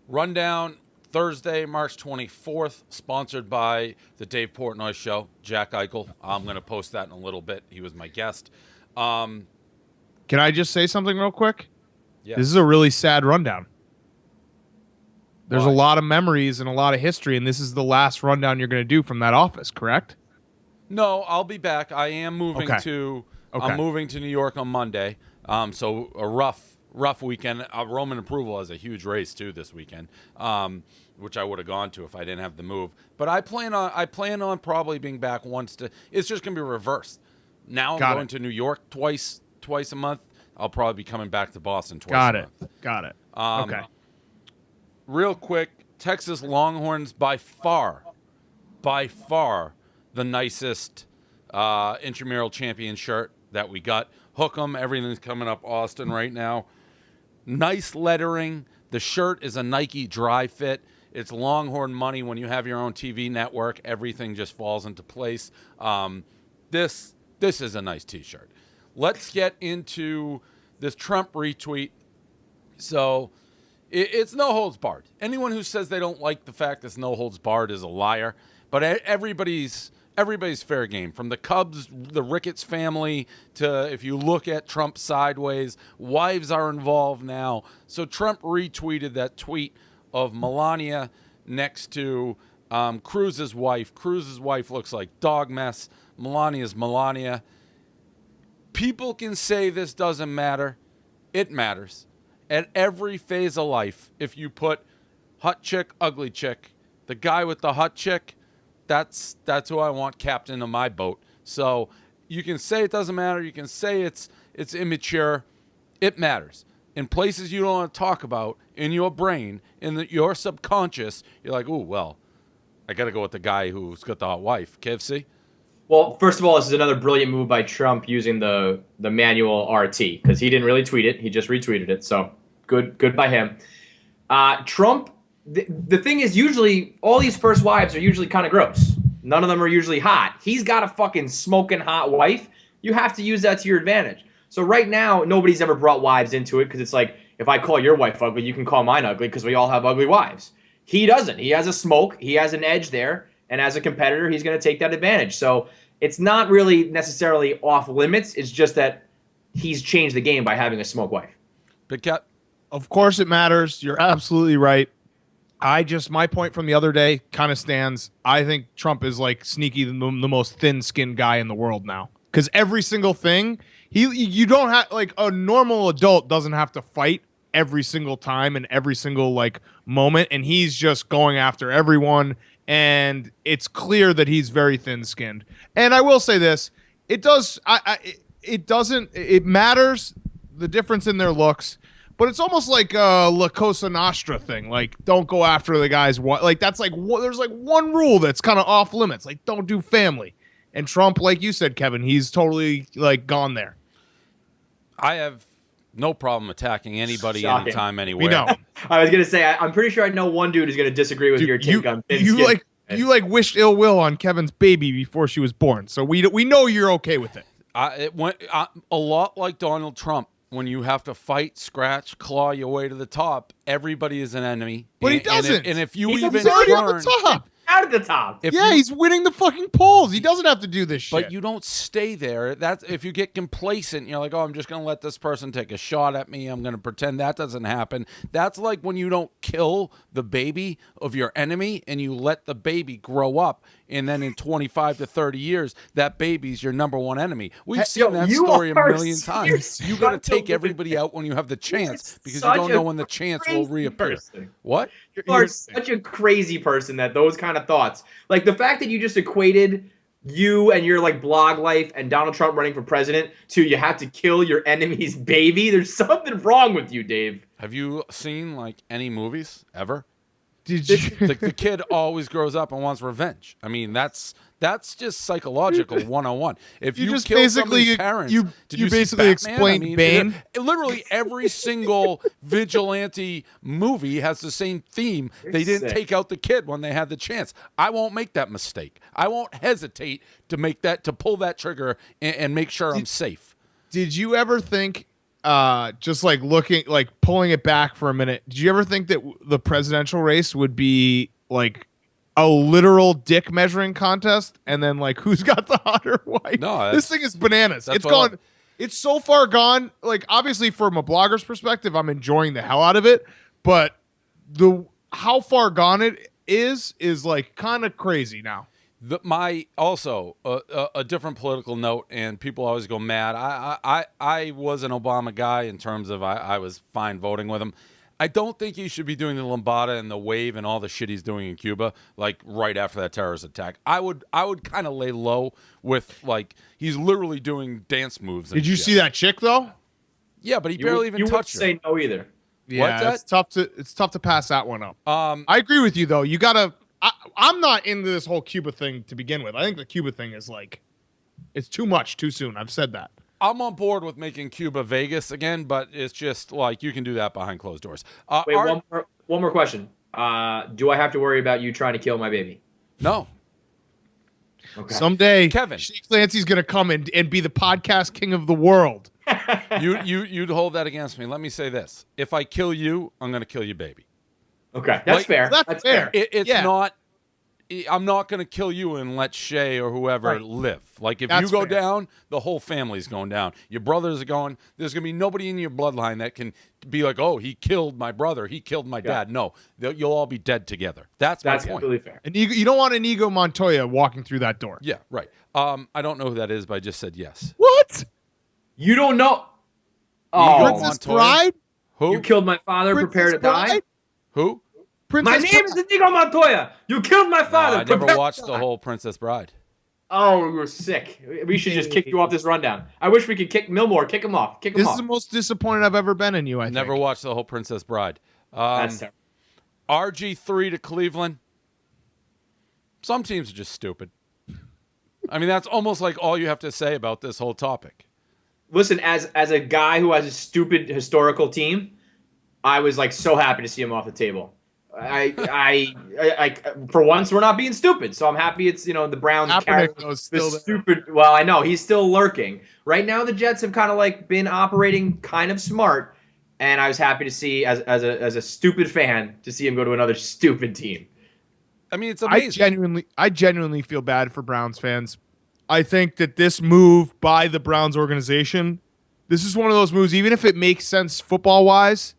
Rundown Thursday, March 24th, sponsored by the Dave Portnoy Show. Jack Eichel. I'm going to post that in a little bit. He was my guest. Can I just say something real quick? Yeah. This is a really sad rundown. There's Why? a lot of memories and a lot of history, and this is the last rundown you're going to do from that office, correct? No, I'll be back. I am moving to I'm moving to New York on Monday. So a rough weekend. Roman Approval has a huge race too this weekend, which I would have gone to if I didn't have the move. But I plan on probably being back once. It's just gonna be reversed. Now I'm going to New York twice a month. I'll probably be coming back to Boston twice a month. Got it. Okay. Real quick, Texas Longhorns by far the nicest intramural champion shirt that we got. Hook 'em. Everything's coming up Austin right now. Nice lettering. The shirt is a Nike dry fit. It's Longhorn money. When you have your own TV network, everything just falls into place. This is a nice T-shirt. Let's get into this Trump retweet. So it's no holds barred. Anyone who says they don't like the fact it's no holds barred is a liar. But everybody's fair game, from the Cubs, the Ricketts family, to, if you look at Trump sideways, wives are involved now. So Trump retweeted that tweet of Melania next to Cruz's wife. Cruz's wife looks like dog mess. Melania's Melania. People can say this doesn't matter. It matters. At every phase of life, if you put hot chick, ugly chick, the guy with the hot chick, that's who I want captain of my boat. So you can say it doesn't matter. You can say it's immature. It matters. In places you don't want to talk about, in your brain, your subconscious, you're like, ooh, well, I got to go with the guy who's got the hot wife. KFC? Well, first of all, this is another brilliant move by Trump using the manual RT, because he didn't really tweet it. He just retweeted it. So good by him. Trump, the thing is, usually all these first wives are usually kind of gross. None of them are usually hot. He's got a fucking smoking hot wife. You have to use that to your advantage. So right now, nobody's ever brought wives into it, because it's like, if I call your wife ugly, you can call mine ugly, because we all have ugly wives. He doesn't. He has a smoke. He has an edge there. And as a competitor, he's going to take that advantage. So it's not really necessarily off limits. It's just that he's changed the game by having a smoke wife. Big Cat? Of course it matters. You're absolutely right. My point from the other day kind of stands. I think Trump is like sneaky the most thin-skinned guy in the world now. Because every single thing, you don't have, like, a normal adult doesn't have to fight every single time and every single, like, moment. And he's just going after everyone. And it's clear that he's very thin-skinned. And I will say this: it matters the difference in their looks, but it's almost like a La Cosa Nostra thing. Like, don't go after the guy's wife. Like, that's like there's like one rule that's kind of off limits. Like, don't do family. And Trump, like you said, Kevin, he's totally like gone there. I have no problem attacking anybody, Shocking. Anytime, anywhere. We know. I was going to say, I'm pretty sure I know one dude who's going to disagree with your take on thin skin. You wished ill will on Kevin's baby before she was born. So we know you're okay with it. It went a lot like Donald Trump. When you have to fight, scratch, claw your way to the top, everybody is an enemy. But he doesn't. And if you He's even already turn, on the top. Out at the top. He's winning the fucking polls. He doesn't have to do this shit. But you don't stay there. That's if you get complacent, you're like, oh, I'm just going to let this person take a shot at me. I'm going to pretend that doesn't happen. That's like when you don't kill the baby of your enemy and you let the baby grow up. And then in 25 to 30 years, that baby's your number one enemy. We've seen that story a million times. You got to take everybody out when you have the chance, because you don't know when the chance will reappear. Person. What? You are such a crazy person that those kind of thoughts, like the fact that you just equated you and your like blog life and Donald Trump running for president to you have to kill your enemy's baby. There's something wrong with you, Dave. Have you seen like any movies ever? Did you? The kid always grows up and wants revenge. I mean, that's just psychological 101. If you just kill basically somebody's parents, you see basically Batman? explained Bane. Literally every single vigilante movie has the same theme. They didn't take out the kid when they had the chance. I won't make that mistake. I won't hesitate to pull that trigger and make sure I'm safe. Did you ever think just like looking, like pulling it back for a minute, did you ever think that the presidential race would be like a literal dick measuring contest, and then like who's got the hotter wife? No, this thing is bananas. It's what gone. It's so far gone. Like obviously, from a blogger's perspective, I'm enjoying the hell out of it, but the how far gone it is like kind of crazy now. A different political note, and people always go mad. I was an Obama guy in terms of I was fine voting with him. I don't think he should be doing the lambada and the wave and all the shit he's doing in Cuba, like right after that terrorist attack. I would kind of lay low with, like, he's literally doing dance moves. Did you see that chick though? Yeah, but he barely even touched her. You wouldn't say no either. Yeah, it's tough to pass that one up. I agree with you though. You gotta. I'm not into this whole Cuba thing to begin with. I think the Cuba thing is like, it's too much too soon. I've said that. I'm on board with making Cuba Vegas again, but it's just like you can do that behind closed doors. Wait, one more question. Do I have to worry about you trying to kill my baby? No. Okay. Someday, Kevin, Sheikh Clancy's gonna come and be the podcast king of the world. You'd hold that against me. Let me say this: if I kill you, I'm gonna kill your baby. Okay, that's fair. That's fair. It's not. I'm not going to kill you and let Shay or whoever live. Like, if you go down, the whole family's going down. Your brothers are going. There's going to be nobody in your bloodline that can be like, oh, he killed my brother. He killed my dad. No, you'll all be dead together. That's my point. Completely fair. And you don't want Inigo Montoya walking through that door. Yeah, right. I don't know who that is, but I just said yes. What? You don't know? Oh, Princess Bride? Who? You killed my father. Prepare to die. Who? My name is Inigo Montoya. You killed my father. I never watched the whole Princess Bride. Oh, you're sick. We should just kick you off this rundown. I wish we could kick Milmore. Kick him off. This is the most disappointed I've ever been in you, I think. Never watched the whole Princess Bride. That's terrible. RG3 to Cleveland. Some teams are just stupid. I mean, that's almost like all you have to say about this whole topic. Listen, as a guy who has a stupid historical team, I was like so happy to see him off the table. I for once we're not being stupid, so I'm happy it's the Browns carry still stupid. Well, I know he's still lurking right now. The Jets have kind of like been operating kind of smart, and I was happy to see as a stupid fan to see him go to another stupid team. I mean, it's amazing. I genuinely feel bad for Browns fans. I think that this move by the Browns organization, this is one of those moves, even if it makes sense football wise,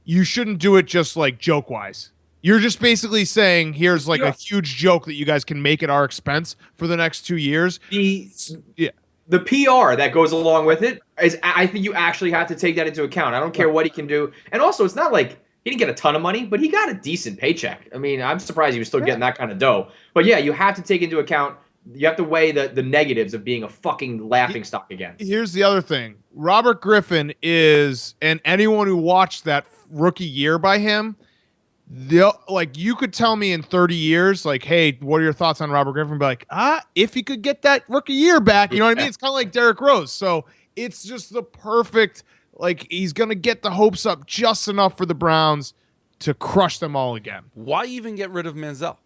you shouldn't do it just like joke wise. You're just basically saying, here's like a huge joke that you guys can make at our expense for the next 2 years. The PR that goes along with it is, I think you actually have to take that into account. I don't care what he can do. And also, it's not like he didn't get a ton of money, but he got a decent paycheck. I mean, I'm surprised he was still getting that kind of dough. But yeah, you have to take into account, you have to weigh the negatives of being a fucking laughingstock again. Here's the other thing. Robert Griffin is, and anyone who watched that rookie year by him, like, you could tell me in 30 years, like, hey, what are your thoughts on Robert Griffin? Be like, if he could get that rookie year back, you know what I mean? It's kind of like Derrick Rose. So it's just the perfect, like, he's going to get the hopes up just enough for the Browns to crush them all again. Why even get rid of Manziel?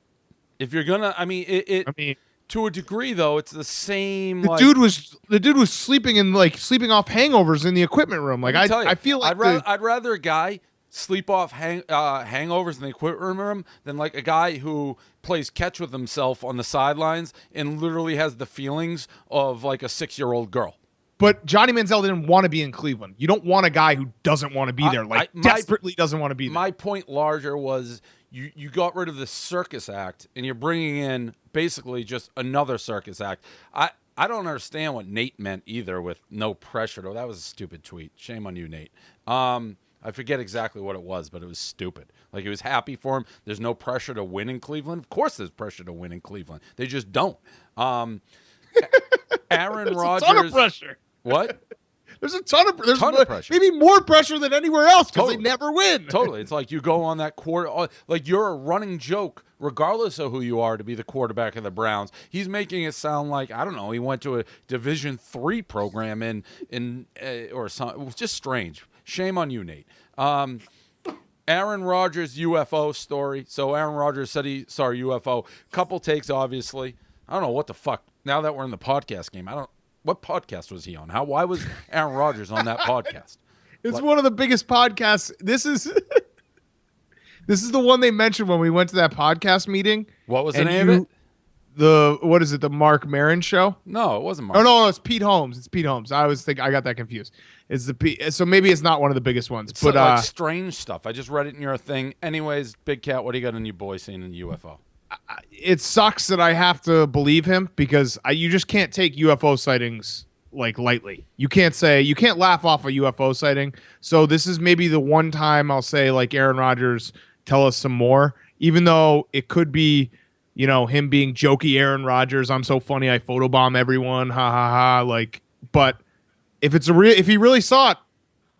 If you're going to, I mean, to a degree, though, it's the same. The dude was sleeping off hangovers in the equipment room. Like, I feel like I'd rather a guy sleep off hangovers in the equipment room than like a guy who plays catch with himself on the sidelines and literally has the feelings of like a 6-year-old girl. But Johnny Manziel didn't want to be in Cleveland. You don't want a guy who doesn't want to be there, desperately doesn't want to be there. My point larger was you got rid of the circus act and you're bringing in basically just another circus act. I don't understand what Nate meant either with no pressure. That was a stupid tweet. Shame on you, Nate. I forget exactly what it was, but it was stupid. Like, he was happy for him. There's no pressure to win in Cleveland. Of course there's pressure to win in Cleveland. They just don't. Aaron Rodgers. A ton of pressure. What? There's a ton of pressure. Maybe more pressure than anywhere else because Totally. they never win. Totally. It's like you go on that quarter. Like, you're a running joke, regardless of who you are, to be the quarterback of the Browns. He's making it sound like, I don't know, he went to a Division III program or something. It was just strange. Shame on you, Nate. Aaron Rodgers UFO story. So Aaron Rodgers said he saw a UFO. Couple takes, obviously. I don't know what the fuck. Now that we're in the podcast game, what podcast was he on? Why was Aaron Rodgers on that podcast? It's one of the biggest podcasts. This is this is the one they mentioned when we went to that podcast meeting. What was the And name of it? What is it? The Mark Maron show? No, it wasn't Mark. Oh no, it's Pete Holmes. It's Pete Holmes. I got that confused. It's the Pete. So maybe it's not one of the biggest ones, It's but like strange stuff. I just read it in your thing. Anyways, Big Cat, what do you got on you boy seeing in the UFO? it sucks that I have to believe him because you just can't take UFO sightings like lightly. You can't laugh off a UFO sighting. So this is maybe the one time I'll say like Aaron Rodgers, tell us some more, even though it could be, him being jokey Aaron Rodgers. I'm so funny. I photobomb everyone. Ha ha ha. Like, but if he really saw it,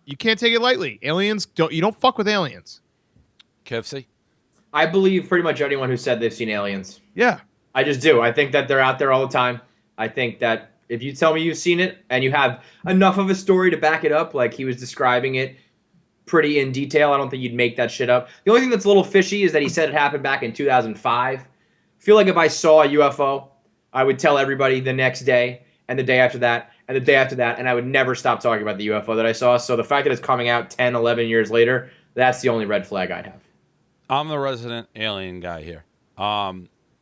you can't take it lightly. Aliens you don't fuck with aliens. Kevsey? I believe pretty much anyone who said they've seen aliens. Yeah. I just do. I think that they're out there all the time. I think that if you tell me you've seen it and you have enough of a story to back it up, like he was describing it pretty in detail, I don't think you'd make that shit up. The only thing that's a little fishy is that he said it happened back in 2005. I feel like if I saw a UFO, I would tell everybody the next day and the day after that and the day after that, and I would never stop talking about the UFO that I saw. So the fact that it's coming out 10, 11 years later, that's the only red flag I'd have. I'm the resident alien guy here.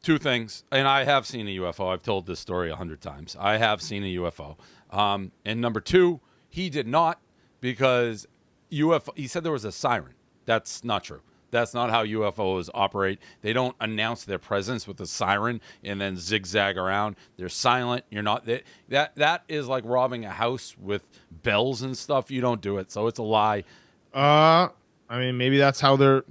Two things, and I have seen a UFO. I've told this story 100 times. I have seen a UFO. And number two, he did not, because UFO. He said there was a siren. That's not true. That's not how UFOs operate. They don't announce their presence with a siren and then zigzag around. They're silent. You're not that is like robbing a house with bells and stuff. You don't do it, so it's a lie. I mean, maybe that's how they're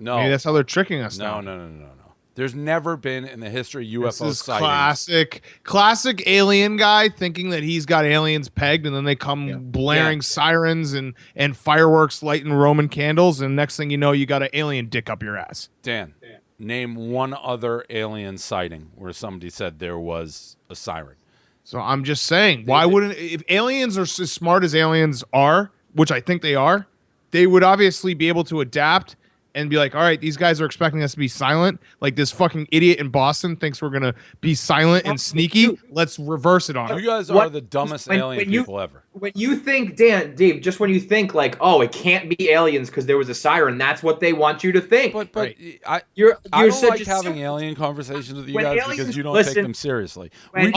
tricking us. No. There's never been in the history of UFO this is sightings. Classic alien guy thinking that he's got aliens pegged, and then they come blaring sirens and fireworks, lighting Roman candles, and next thing you know, you got an alien dick up your ass. Dan, name one other alien sighting where somebody said there was a siren. So I'm just saying, if aliens are as smart as aliens are, which I think they are, they would obviously be able to adapt and be like, all right, these guys are expecting us to be silent. Like this fucking idiot in Boston thinks we're going to be silent and sneaky. Let's reverse it on him. You guys are the dumbest alien people ever. When you think, Dave, just when you think like, oh, it can't be aliens because there was a siren, that's what they want you to think. But right. I don't like having alien conversations with you guys because you don't take them seriously. I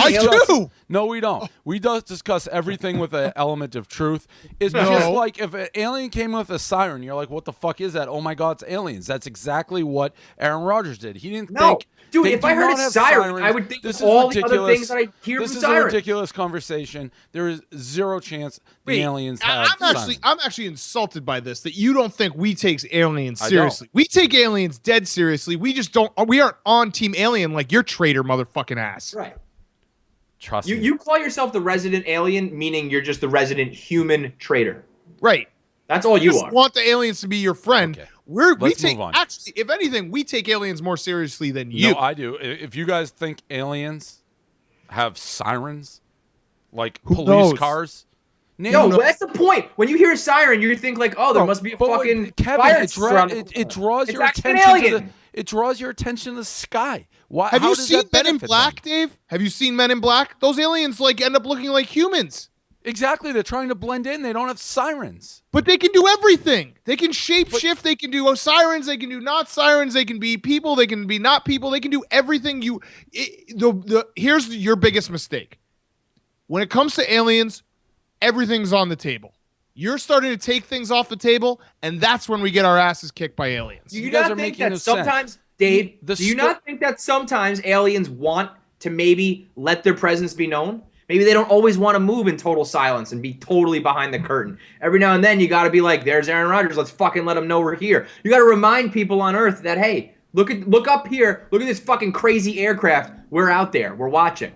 do. No, we don't. We just discuss everything with an element of truth. It's just like if an alien came with a siren, you're like, what the fuck is that? Oh my God, it's aliens. That's exactly what Aaron Rodgers did. He didn't think. Dude, if I heard a siren, I would think of all the other things that I hear from sirens. This is a ridiculous conversation. There is zero chance the aliens have sirens. I'm actually insulted by this, that you don't think we take aliens seriously. We take aliens dead seriously. We just don't. We aren't on Team Alien like your traitor motherfucking ass. Right. Trust me. You call yourself the resident alien, meaning you're just the resident human traitor. Right. That's all you are. Want the aliens to be your friend. Okay. Let's move on. Actually, if anything, we take aliens more seriously than you. No, I do. If you guys think aliens have sirens, like police cars, that's the point. When you hear a siren, you think like, oh, there must be a fucking fire. It draws your attention. It draws your attention to the sky. Why? Have you seen Men in Black, Dave? Have you seen Men in Black? Those aliens like end up looking like humans. Exactly. They're trying to blend in. They don't have sirens. But they can do everything. They can shapeshift. They can do sirens. They can do not sirens. They can be people. They can be not people. They can do everything. Here's your biggest mistake. When it comes to aliens, everything's on the table. You're starting to take things off the table, and that's when we get our asses kicked by aliens. Do you not think that sometimes, Dave, do you not think that sometimes aliens want to maybe let their presence be known? Maybe they don't always want to move in total silence and be totally behind the curtain. Every now and then, you got to be like, there's Aaron Rodgers. Let's fucking let him know we're here. You got to remind people on Earth that, hey, look up here. Look at this fucking crazy aircraft. We're out there. We're watching.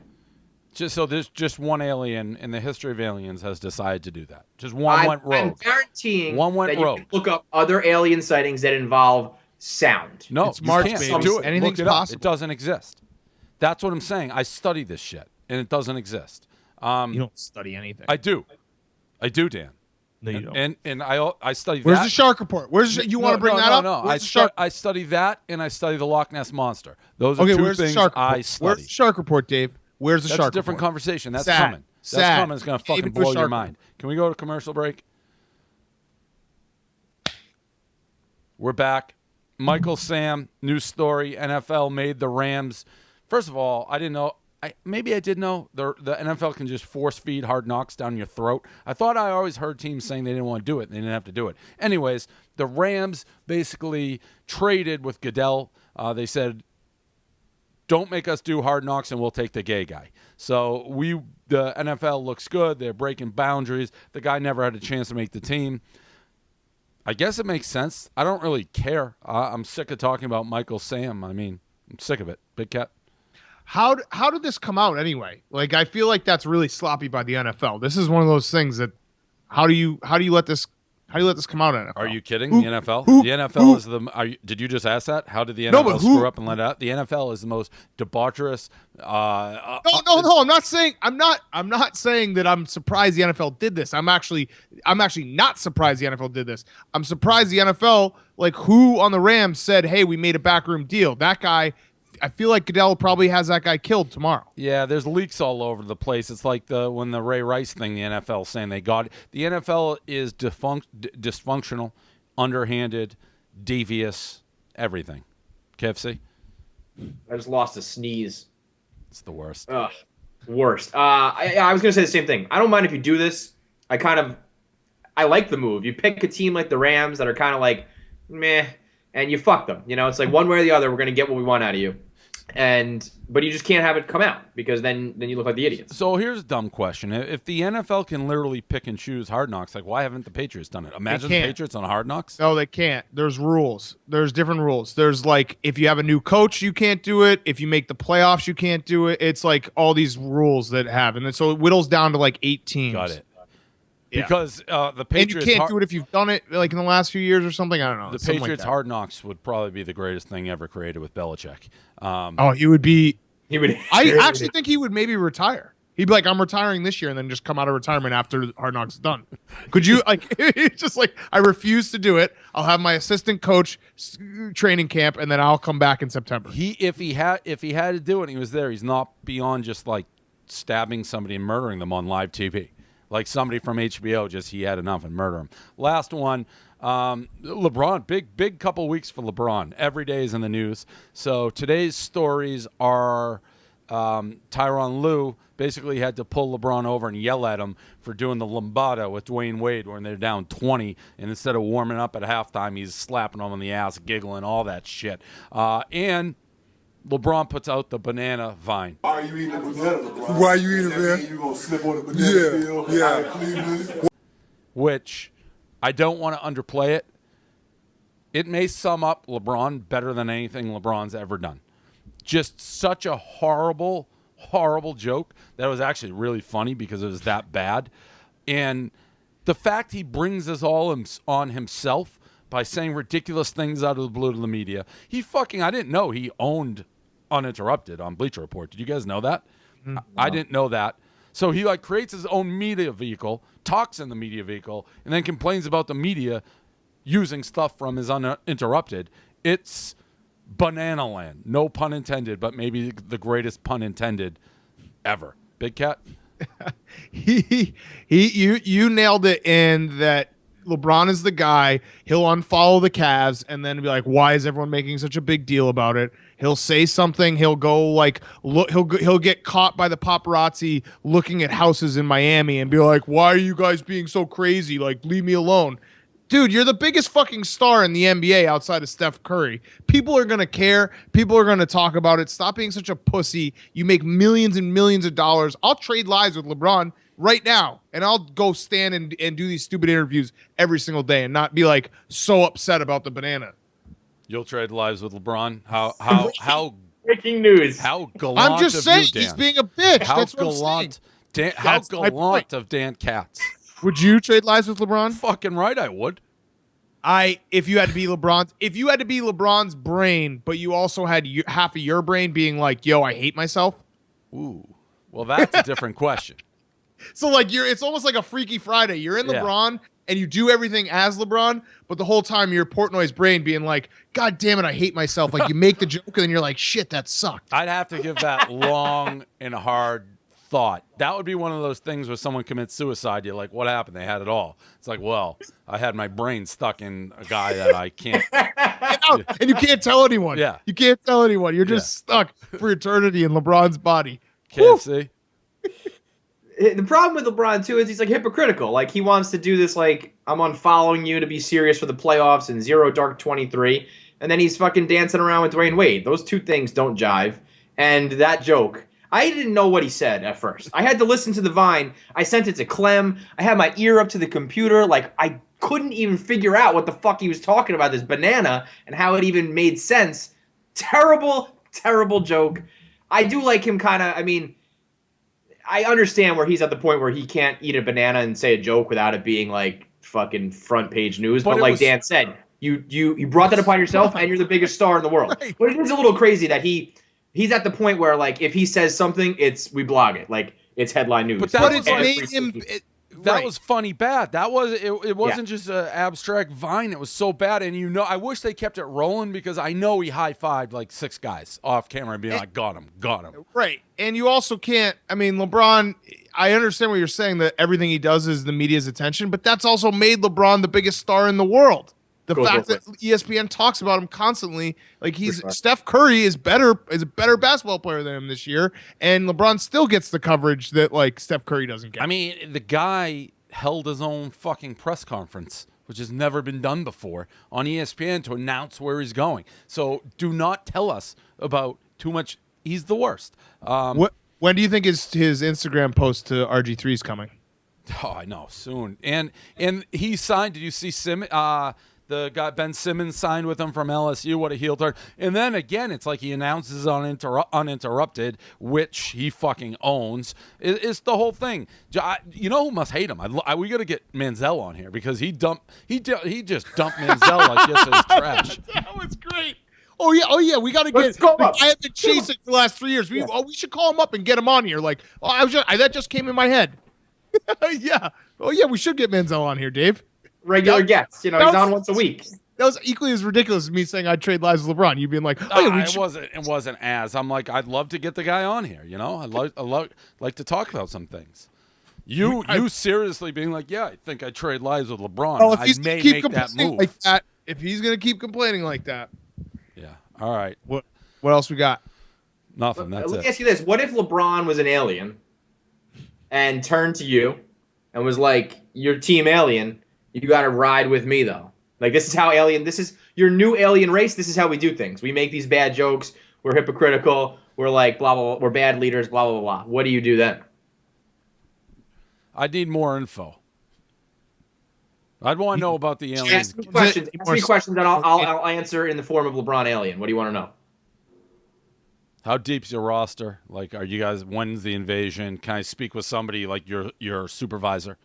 There's just one alien in the history of aliens has decided to do that. Just one went rogue. I'm guaranteeing one went that rogue. You can look up other alien sightings that involve sound. No, it's March, you can't baby. do it. Anything's possible. It doesn't exist. That's what I'm saying. I study this shit, and it doesn't exist. You don't study anything. I do, Dan. No, you don't. And I study that. Where's the shark report? You want to bring that up? No, I study that, and I study the Loch Ness Monster. Those are two things I study. Where's the shark report, Dave? Where's the shark report? That's a different conversation. That's coming. That's coming. It's going to fucking blow your mind. Can we go to commercial break? We're back. Michael Sam, new story. NFL made the Rams. First of all, I didn't know. Maybe I did know the NFL can just force feed Hard Knocks down your throat. I thought I always heard teams saying they didn't want to do it. They didn't have to do it. Anyways, the Rams basically traded with Goodell. They said, don't make us do Hard Knocks and we'll take the gay guy. So the NFL looks good. They're breaking boundaries. The guy never had a chance to make the team. I guess it makes sense. I don't really care. I'm sick of talking about Michael Sam. I mean, I'm sick of it. Big Cat. How did this come out anyway? Like, I feel like that's really sloppy by the NFL. This is one of those things that how do you let this come out, NFL? Are you kidding? The NFL? The NFL is the. Did you just ask that? How did the NFL screw up and let it out? The NFL is the most debaucherous. No. I'm not saying that I'm surprised the NFL did this. I'm actually not surprised the NFL did this. I'm surprised the NFL, like, who on the Rams said, "Hey, we made a backroom deal." That guy. I feel like Goodell probably has that guy killed tomorrow. Yeah, there's leaks all over the place. It's like when the Ray Rice thing, the NFL saying they got it. The NFL is dysfunctional, underhanded, devious, everything. KFC? I just lost a sneeze. It's the worst. Ugh, worst. I was going to say the same thing. I don't mind if you do this. I like the move. You pick a team like the Rams that are kind of like, meh, and you fuck them. You know, it's like one way or the other, we're going to get what we want out of you. But you just can't have it come out because then you look like the idiots. So here's a dumb question. If the NFL can literally pick and choose Hard Knocks, like, why haven't the Patriots done it? Imagine the Patriots on Hard Knocks. No, they can't. There's rules. There's different rules. There's, like, if you have a new coach, you can't do it. If you make the playoffs, you can't do it. It's like all these rules that have. And then so it whittles down to like 8 teams. Got it. Yeah. Because the Patriots... And you can't do it if you've done it like in the last few years or something. I don't know. The Patriots Hard Knocks would probably be the greatest thing ever created with Belichick. He would be... I I actually think he would maybe retire. He'd be like, I'm retiring this year, and then just come out of retirement after Hard Knocks is done. Could you, like, it's just like, I refuse to do it. I'll have my assistant coach training camp, and then I'll come back in September. If he had to do it and he was there, he's not beyond just, like, stabbing somebody and murdering them on live TV. Like somebody from HBO, he had enough and murder him. Last one, LeBron, big couple weeks for LeBron. Every day is in the news. So today's stories are Tyronn Lue basically had to pull LeBron over and yell at him for doing the lambada with Dwayne Wade when they're down 20. And instead of warming up at halftime, he's slapping him on the ass, giggling, all that shit. And LeBron puts out the banana vine. Why are you eating a banana, LeBron? Why are you eating a banana? You gonna slip on a banana peel? Yeah. Which I don't want to underplay it. It may sum up LeBron better than anything LeBron's ever done. Just such a horrible, horrible joke that was actually really funny because it was that bad. And the fact he brings this all on himself by saying ridiculous things out of the blue to the media. I didn't know he owned Uninterrupted on Bleacher Report. Did you guys know that? No. I didn't know that. So he creates his own media vehicle, talks in the media vehicle, and then complains about the media using stuff from his Uninterrupted. It's banana land. No pun intended, but maybe the greatest pun intended ever. Big Cat? You nailed it in that LeBron is the guy. He'll unfollow the Cavs and then be like, why is everyone making such a big deal about it? He'll say something. He'll go like, look, he'll get caught by the paparazzi looking at houses in Miami and be like, why are you guys being so crazy? Like, leave me alone. Dude, you're the biggest fucking star in the NBA outside of Steph Curry. People are going to care. People are going to talk about it. Stop being such a pussy. You make millions and millions of dollars. I'll trade lives with LeBron right now, and I'll go stand and do these stupid interviews every single day and not be like so upset about the banana. You'll trade lives with LeBron? How breaking news. How gallant I'm just of saying you, Dan. he's being a bitch. How That's what gallant, I'm saying. Dan, how That's my gallant point. of Dan Katz. Would you trade lives with LeBron? Fucking right, I would. If you had to be LeBron's brain, but you also had half of your brain being like, yo, I hate myself. Ooh. Well, that's a different question. So like it's almost like a Freaky Friday. You're in LeBron and you do everything as LeBron, but the whole time you're Portnoy's brain being like, God damn it, I hate myself. Like you make the joke and then you're like, shit, that sucked. I'd have to give that long and hard thought. That would be one of those things where someone commits suicide. You're like, what happened? They had it all. It's like, well, I had my brain stuck in a guy that I can't. And you can't tell anyone. Yeah. You can't tell anyone. You're just stuck for eternity in LeBron's body. Can't see. The problem with LeBron too is he's like hypocritical. Like he wants to do this like I'm unfollowing you to be serious for the playoffs and zero dark 23, and then he's fucking dancing around with Dwayne Wade. Those two things don't jive. And that joke, I didn't know what he said at first. I had to listen to the Vine. I sent it to Clem. I had my ear up to the computer. Like I couldn't even figure out what the fuck he was talking about, this banana, and how it even made sense. Terrible, terrible joke. I do like him kind of, I mean, I understand where he's at the point where he can't eat a banana and say a joke without it being like fucking front page news. But like Dan said, you brought that upon yourself and you're the biggest star in the world. Right. But it is a little crazy that he's at the point where like if he says something, we blog it. Like it's headline news. But it's made him that was funny bad. That was it wasn't just an abstract Vine. It was so bad. And I wish they kept it rolling because I know he high-fived like 6 guys off camera and being like, got him. Right. And you also can't, I mean, LeBron, I understand what you're saying, that everything he does is the media's attention, but that's also made LeBron the biggest star in the world. The fact that ESPN talks about him constantly, like Steph Curry is a better basketball player than him this year, and LeBron still gets the coverage that like Steph Curry doesn't get. I mean, the guy held his own fucking press conference, which has never been done before, on ESPN to announce where he's going. So do not tell us about too much. He's the worst. When do you think his Instagram post to RG3 is coming? Oh, I know, soon. And he signed. Did you see the guy Ben Simmons signed with him from LSU? What a heel turn. And then again, it's like he announces uninterrupted, which he fucking owns. It's the whole thing. You know who must hate him? We got to get Manziel on here because he just dumped Manziel like yesterday's trash. That was great. Oh yeah. We got to get. I have been chasing for the last 3 years. We should call him up and get him on here. Like, that just came in my head. Yeah. Oh yeah, we should get Manziel on here, Dave. Regular guests, he's on once a week. That was equally as ridiculous as me saying I'd trade lives with LeBron. You being like, it wasn't as. I'm like, I'd love to get the guy on here. I'd like to talk about some things. You seriously being like, yeah, I think I'd trade lives with LeBron. Oh, if he's I may keep make that move. Like that, if he's gonna keep complaining like that. Yeah. All right. What else we got? Nothing. That's Let it. me ask you this: what if LeBron was an alien and turned to you and was like, "You're Team Alien. You got to ride with me, though. Like, this is how this is your new alien race. This is how we do things. We make these bad jokes. We're hypocritical. We're like, blah, blah, blah. We're bad leaders, blah, blah, blah. What do you do then? I need more info. I'd want to know about the aliens. Ask me questions. Ask me questions that I'll answer in the form of LeBron alien. What do you want to know? How deep's your roster? Like, are you guys, when's the invasion? Can I speak with somebody like your supervisor?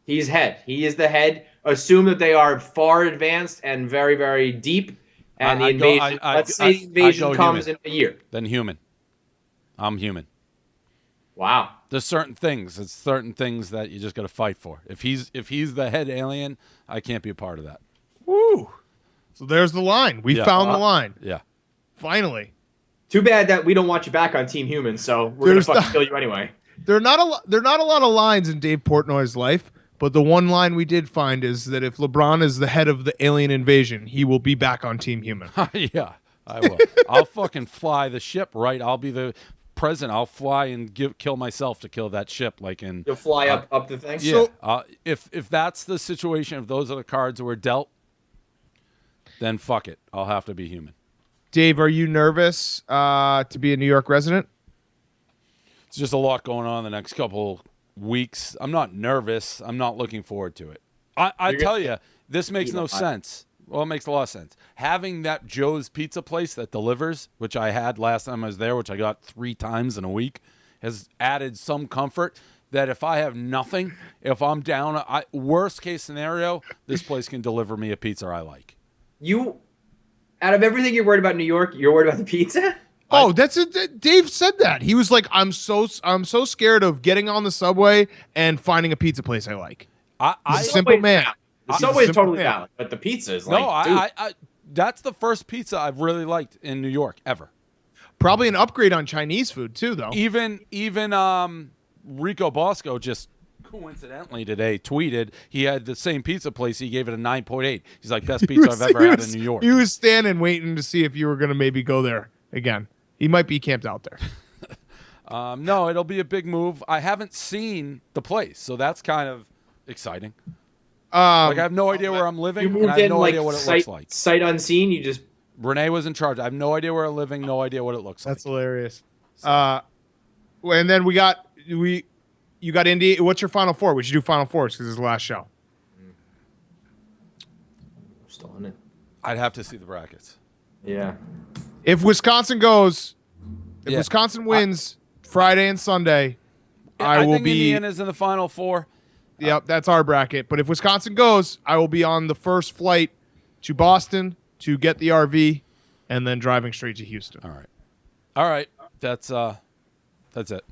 He's head. He is the head. Assume that they are far advanced and very, very deep. And the invasion, let's say the invasion comes in a year. Then human. I'm human. Wow. There's certain things. It's certain things that you just got to fight for. If he's the head alien, I can't be a part of that. Woo. So there's the line. We found the line. Yeah. Finally. Too bad that we don't want you back on Team Human, so we're going to fucking kill you anyway. There are not a lot of lines in Dave Portnoy's life. But the one line we did find is that if LeBron is the head of the alien invasion, he will be back on Team Human. Yeah, I will. I'll fucking fly the ship, right? I'll be the president. I'll fly and kill myself to kill that ship. You'll fly up the thing? Yeah. So, if that's the situation, if those are the cards that were dealt, then fuck it. I'll have to be human. Dave, are you nervous to be a New York resident? It's just a lot going on the next couple weeks. I'm not nervous. I'm not looking forward to it. I tell you, this makes no sense. Well, it makes a lot of sense. Having that Joe's Pizza place that delivers, which I had last time I was there, which I got 3 times in a week, has added some comfort that if I have nothing, if I'm down, worst case scenario, this place can deliver me a pizza I like. Out of everything you're worried about in New York, you're worried about the pizza? Oh, that's it. Dave said that. He was like, I'm so scared of getting on the subway and finding a pizza place I like. I'm a simple man. The subway is totally valid, but the pizza is like, no, I that's the first pizza I've really liked in New York ever. Probably an upgrade on Chinese food too, though. Even Rico Bosco just coincidentally today tweeted he had the same pizza place. He gave it a 9.8. He's like, best pizza I've ever had in New York. He was standing waiting to see if you were going to maybe go there again. He might be camped out there. No, it'll be a big move. I haven't seen the place, so that's kind of exciting. I have no idea where I'm living. You And moved I have in no like idea what it sight, looks like. sight unseen. You just Renee was in charge. I have no idea where I'm living. No idea what it looks That's like. hilarious. And then you got Indy. What's your Final Four? We should do Final Fours because it's the last show. still in it. I'd have to see the brackets. Yeah. If Wisconsin goes, if Yeah. Wisconsin wins Friday and Sunday, I will think be. Indiana's in the Final Four. Yep, that's our bracket. But if Wisconsin goes, I will be on the first flight to Boston to get the RV, and then driving straight to Houston. All right. That's it.